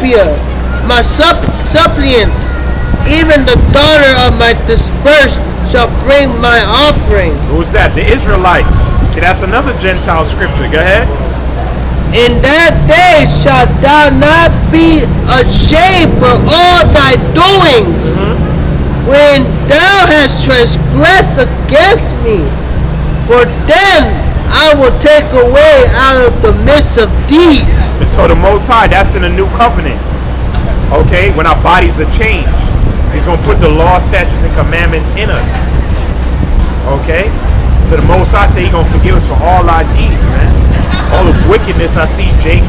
Ethiopia, my suppliants, even the daughter of my dispersed shall bring my offering. Who's that? The Israelites. See, that's another Gentile scripture. Go ahead. In that day shalt thou not be ashamed for all thy doings, when thou hast transgressed against me. For then I will take away out of the midst of thee. And so the Most High, that's in the new covenant. Okay, when our bodies are changed, He's going to put the law, statutes, and commandments in us. Okay? So the Most High say He's going to forgive us for all our deeds, man. All the wickedness I see, Jake.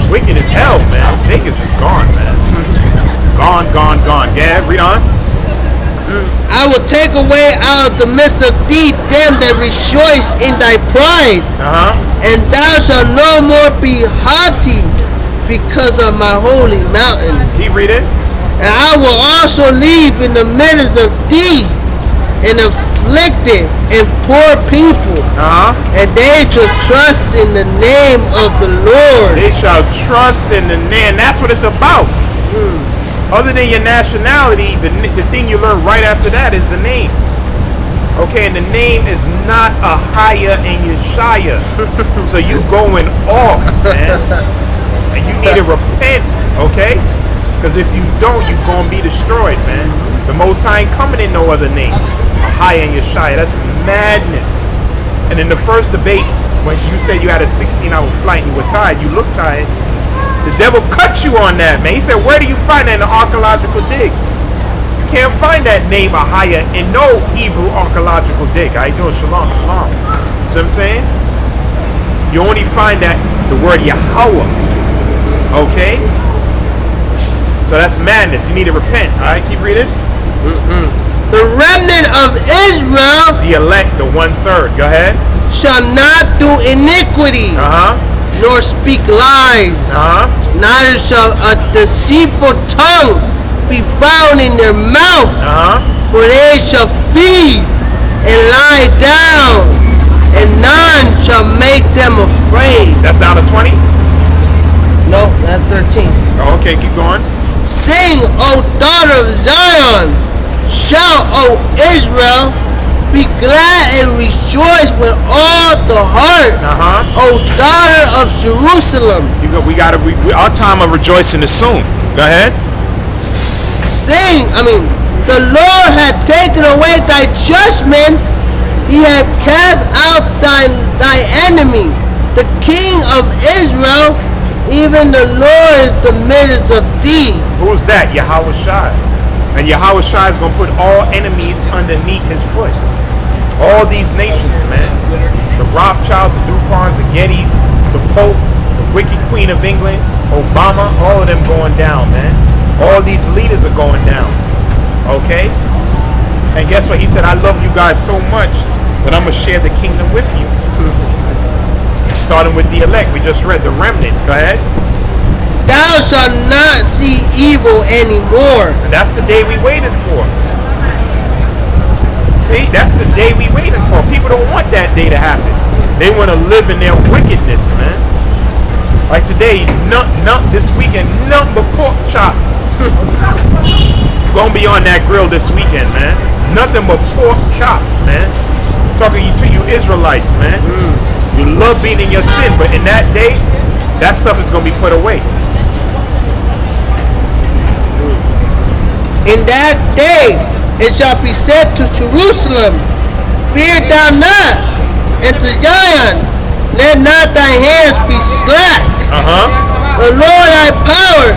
Wicked as hell, man. Jake is just gone, man. Gone, gone, gone. Yeah, read on. I will take away out of the midst of thee them that rejoice in thy pride, and thou shalt no more be haughty because of my holy mountain. Keep reading. And I will also leave in the midst of thee an afflicted and poor people, and they shall trust in the name of the Lord. They shall trust in the name. That's what it's about. Other than your nationality, the thing you learn right after that is the name. Okay, and the name is not a higher and Yeshaya. So you going off, man. And you need to repent, okay? Because if you don't, you're going to be destroyed, man. The Most High ain't coming in no other name. A higher and Yeshaya. That's madness. And in the first debate, when you said you had a 16-hour flight and you were tired, you looked tired. The devil cut you on that, man. He said, where do you find that in the archaeological digs? You can't find that name Ahaya in no Hebrew archaeological dig. How you doing? Shalom, shalom. See what I'm saying? You only find that the word Yahweh. Okay? So that's madness. You need to repent. Alright, keep reading. The remnant of Israel, the elect, the 1/3. Go ahead. Shall not do iniquity. Nor speak lies. Neither shall a deceitful tongue be found in their mouth. For they shall feed and lie down, and none shall make them afraid. That's down to 20? No, that's 13. Oh, okay, keep going. Sing, O daughter of Zion. Shout, O Israel. Be glad and rejoice with all the heart, O daughter of Jerusalem. Our time of rejoicing is soon. Go ahead. Sing, the Lord hath taken away thy judgments. He hath cast out thy enemy. The King of Israel, even the Lord is the midst of thee. Who's that? Yahweh Shai. And Yahweh Shai is going to put all enemies underneath his foot. All these nations, man. The Rothschilds, the Duponts, the Gettys, the Pope, the wicked Queen of England, Obama, all of them going down, man. All these leaders are going down. Okay? And guess what? He said, I love you guys so much that I'm going to share the kingdom with you. Starting with the elect. We just read the remnant. Go ahead. Thou shalt not see evil anymore. And that's the day we waited for. See, that's the day we waiting for. People don't want that day to happen. They want to live in their wickedness, man. Like today, this weekend, nothing but pork chops. Gonna be on that grill this weekend, man. Nothing but pork chops, man. Talking to you Israelites, man. You love being in your sin, but in that day, that stuff is gonna be put away. In that day, it shall be said to Jerusalem, fear thou not, and to Zion, let not thy hands be slack. The Lord thy power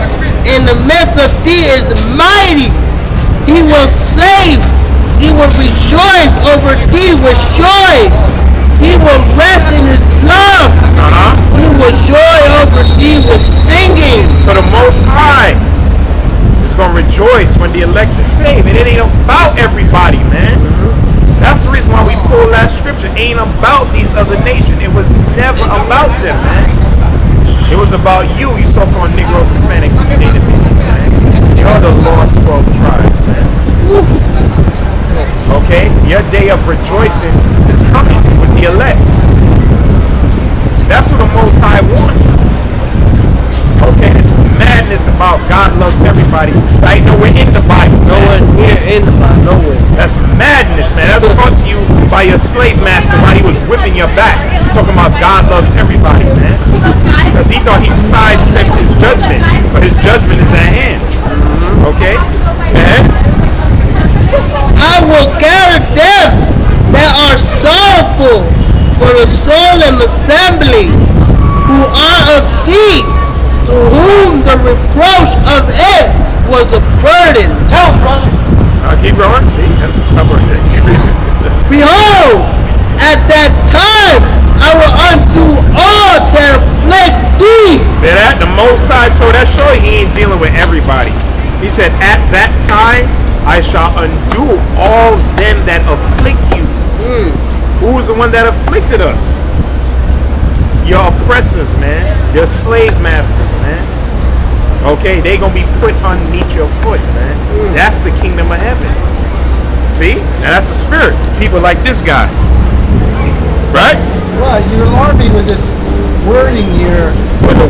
in the midst of thee is mighty. He will save. He will rejoice over thee with joy. He will rest in his love. He will joy over thee with singing. So the Most High is going to rejoice when the elect is saved. And it ain't about everybody, man. That's the reason why we pull that scripture. It ain't about these other nations. It was never about them, man. It was about you. You so-called Negroes, Hispanics, and Native people, man. You're the lost 12 tribes, man. Okay? Your day of rejoicing is coming with the elect. That's what the Most High wants. Okay? It's mad about God loves everybody. I ain't nowhere in the Bible. Nowhere near in the Bible. Nowhere. That's madness, man. That's taught to you by your slave master while he was whipping your back. Talking about God loves everybody, man. Because he thought he sidestepped his judgment, but his judgment is at hand. Okay? And I will gather them that are sorrowful for the solemn assembly, who are of thee, to whom the reproach of it was a burden. Tell them, brother. keep going. See, that's a tough one. Behold, at that time I will undo all that afflict thee. See that? The Most High, so that's showing he ain't dealing with everybody. He said, at that time I shall undo all them that afflict you. Who was the one that afflicted us? Your oppressors, man. Your slave masters, man. Okay, they gonna be put underneath your foot, man. That's the kingdom of heaven. See? Now that's the spirit. People like this guy. Right? Well, you alarm me with this wording here. But the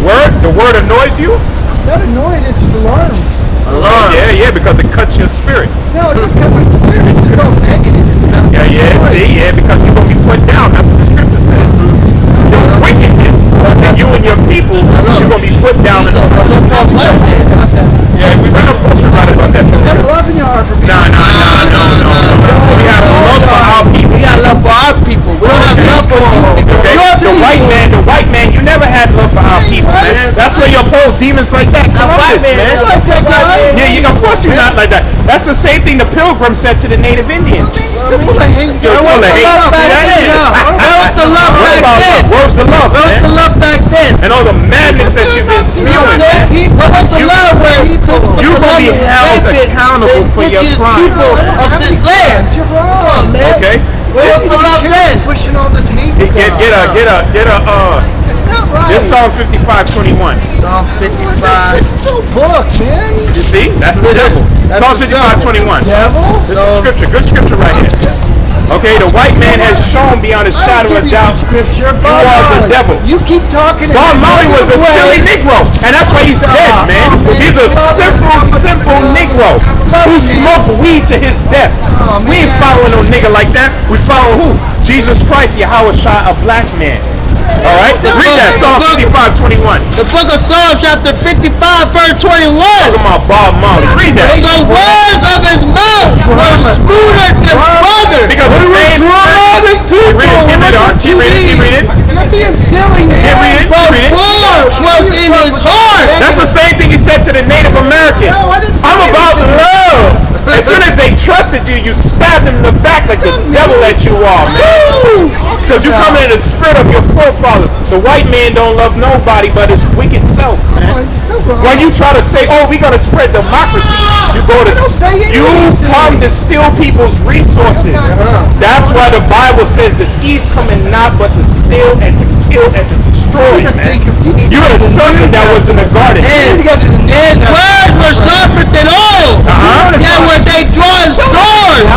word annoys you? Not annoyed, it just alarms. Alarm. Yeah, because it cuts your spirit. No, it doesn't cut my spirit, it's just all negative. It's not Yeah, because you're gonna be put down. That's what the scripture says. Your wickedness, and you and your people, you're gonna be put down in the Yeah, we better post about it on that. You have love in your heart for people. No. We have love for our people. We got love for our people. We don't have love for you people. Okay? The white man, you never had love for our people, man. That's where you oppose demons like that. Columbus, man. Like that guy. Yeah, of course you're not like that. That's the same thing the Pilgrims said to the Native Indians. You're full of hate. You're full of hate. Where was the love back then? Where's the love, Where was man? the love back then? And all the madness that you've been spewing, man. What was the love where You gonna be held accountable for your crimes. people of this land? You're wrong. Man. Okay? Where was the love then? Pushing all this hate Get stuff. It's not right. This Psalm 55:21. Psalm 55. It's so book, man. You see? That's the devil. That's Psalm the 55:21. Devil? This is scripture. Good scripture right here. Okay, the white man has shown beyond a shadow of doubt Scripture. you are the devil. You keep talking. Bob Marley was a silly Negro, and that's why he's dead, man. He's a simple Negro who smoked weed to his death. We ain't following no nigga like that. We follow who? Jesus Christ, Yahweh Shai, a black man. All right, read that Psalm 55:21. The book of Psalms, chapter 55, verse 21. Talking about Bob Marley. Read that. The words of his mouth were smoother than butter. Because the same. Keep reading. You're being silly, man. But war was in his heart. That's the same thing he said to the Native Americans. No, I didn't say I'm about love. As soon as they trusted you, you stabbed them in the back like the devil that you are, man. Because you come in the spirit of your forefathers. The white man don't love nobody but his wicked self, man. When you try to say, oh, we gotta spread democracy, you go to you come to steal people's resources. That's why the Bible says the thief coming not but to steal and to kill and to destroy, man. You're a serpent that was in the garden. And his words were sharper than oil. Yeah, when they drawing swords.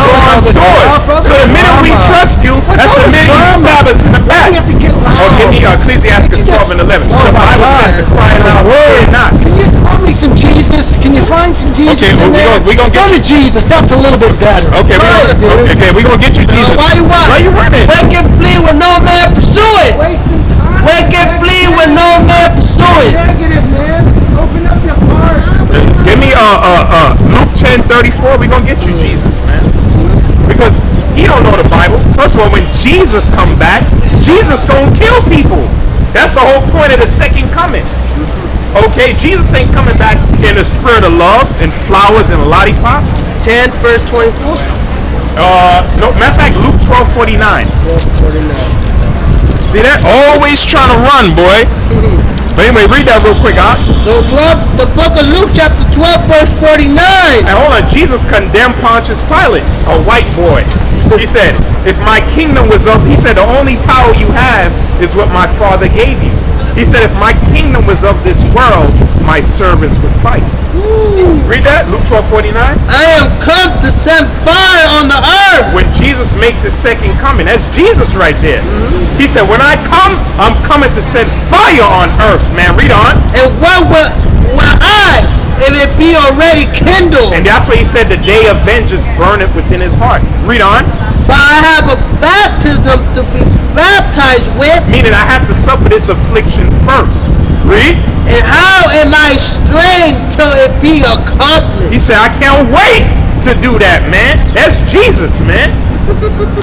So the minute we trust you, that's the minute you stab us in the back. You have to get loud. Or give me Ecclesiastes 12:11. The Bible says to cry loud, fear not. Can you call me some Jesus? Can you find some Jesus? Okay, in there? we gonna Go to Jesus. That's a little bit better. Okay, we gonna get you Jesus. Why you what? Why you running? Wake and flee when no man pursue it. Wasting time. Wake and flee when no man pursue it. Negative, man. Open up your heart. Give me Luke 10:34. We gonna get you Jesus, man. Because he don't know the Bible. First of all, when Jesus come back, Jesus gonna kill people. That's the whole point of the second coming. Okay, Jesus ain't coming back in the spirit of love and flowers and lollipops. 10 verse 24. No, matter of fact, Luke 12:49. See that? Always trying to run, boy. But anyway, read that real quick, huh? The book of Luke chapter 12 verse 49. And hold on, Jesus condemned Pontius Pilate, a white boy. He said, if my kingdom was of, he said, the only power you have is what my father gave you. He said, if my kingdom was of this world, my servants would fight. Read that, Luke 12:49. I am come to send fire on the earth. When Jesus makes his second coming, that's Jesus right there. He said, when I come, I'm coming to send fire on earth, man. Read on. And what will I already kindled. And that's why he said the day of vengeance burneth within his heart. Read on. But I have a baptism to be baptized with. Meaning I have to suffer this affliction first. Read. And how am I strained till it be accomplished? He said, I can't wait to do that, man. That's Jesus, man.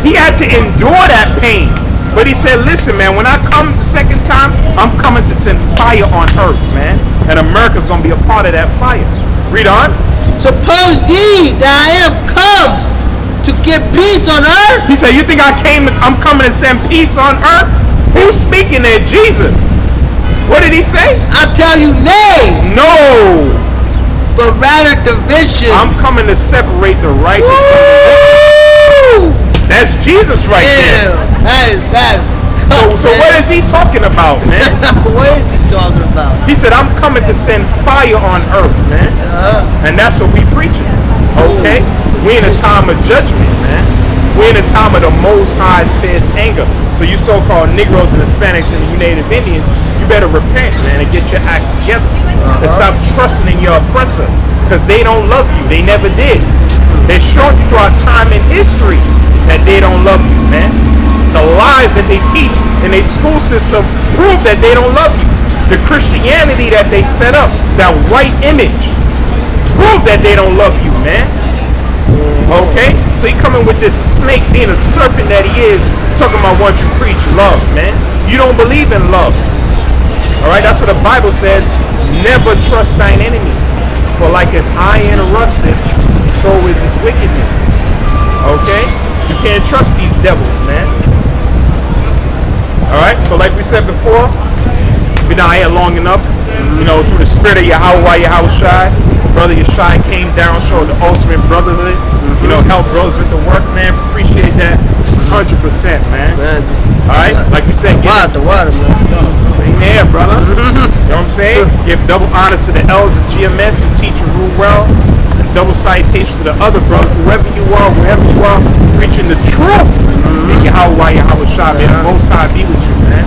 He had to endure that pain. But he said, listen, man, when I come the second time, I'm coming to send fire on earth, man. And America's going to be a part of that fire. Read on. Suppose ye that I am come to give peace on earth? He said, you think I'm coming to send peace on earth? Who's speaking there? Jesus. What did he say? I tell you, nay, No. but rather division. I'm coming to separate the righteous from the wicked. Woo! That's Jesus right there. That's So what is he talking about, man? What is he talking about? He said, I'm coming to send fire on earth, man. And that's what we preaching. Okay? We in a time of judgment, man. We're in a time of the Most High's fierce anger. So you so-called Negroes and Hispanics and you Native Indians, you better repent, man, and get your act together. And stop trusting in your oppressor. Because they don't love you. They never did. They showed you throughout time in history that they don't love you, man. The lies that they teach in their school system prove that they don't love you. The Christianity that they set up, that white image, prove that they don't love you, man. Okay? So he coming with this snake being a serpent that he is, talking about what you preach, love, man. You don't believe in love. Alright, that's what the Bible says. Never trust thine enemy. For like as iron rusteth, so is his wickedness. Okay? You can't trust these devils, man. Alright, so like we said before, we've been out here long enough. You know, through the spirit of Yahweh Yahushai, Brother Yeshai came down, showed the ultimate brotherhood. You know, helped bros with the work, man. Appreciate that 100%, man. Alright, like we said, The water, man. same here, brother. You know what I'm saying? Give double honors to the elders of GMS who teach and rule well. And double salutation to the other brothers, whoever you are, wherever you are, preaching the truth. In Yahweh Yahushua, may the Most High be with you, man.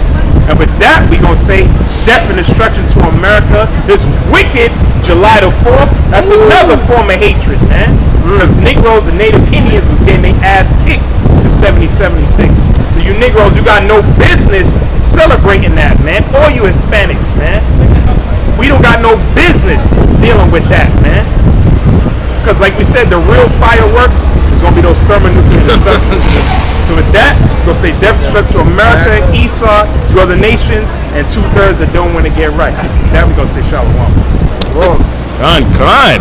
And with that, we going to say death and destruction to America. This wicked July the 4th, that's another form of hatred, man. Because Negroes and Native Indians was getting their ass kicked in 70-76. So you Negroes, you got no business celebrating that, man. Or you Hispanics, man. We don't got no business dealing with that, man. Because like we said, the real fireworks is going to be those thermonuclear destructions. So with that, we're going to say death destruction to America, Esau, to other nations, and 2/3 that don't want to get right. That we're going to say shalom. Con.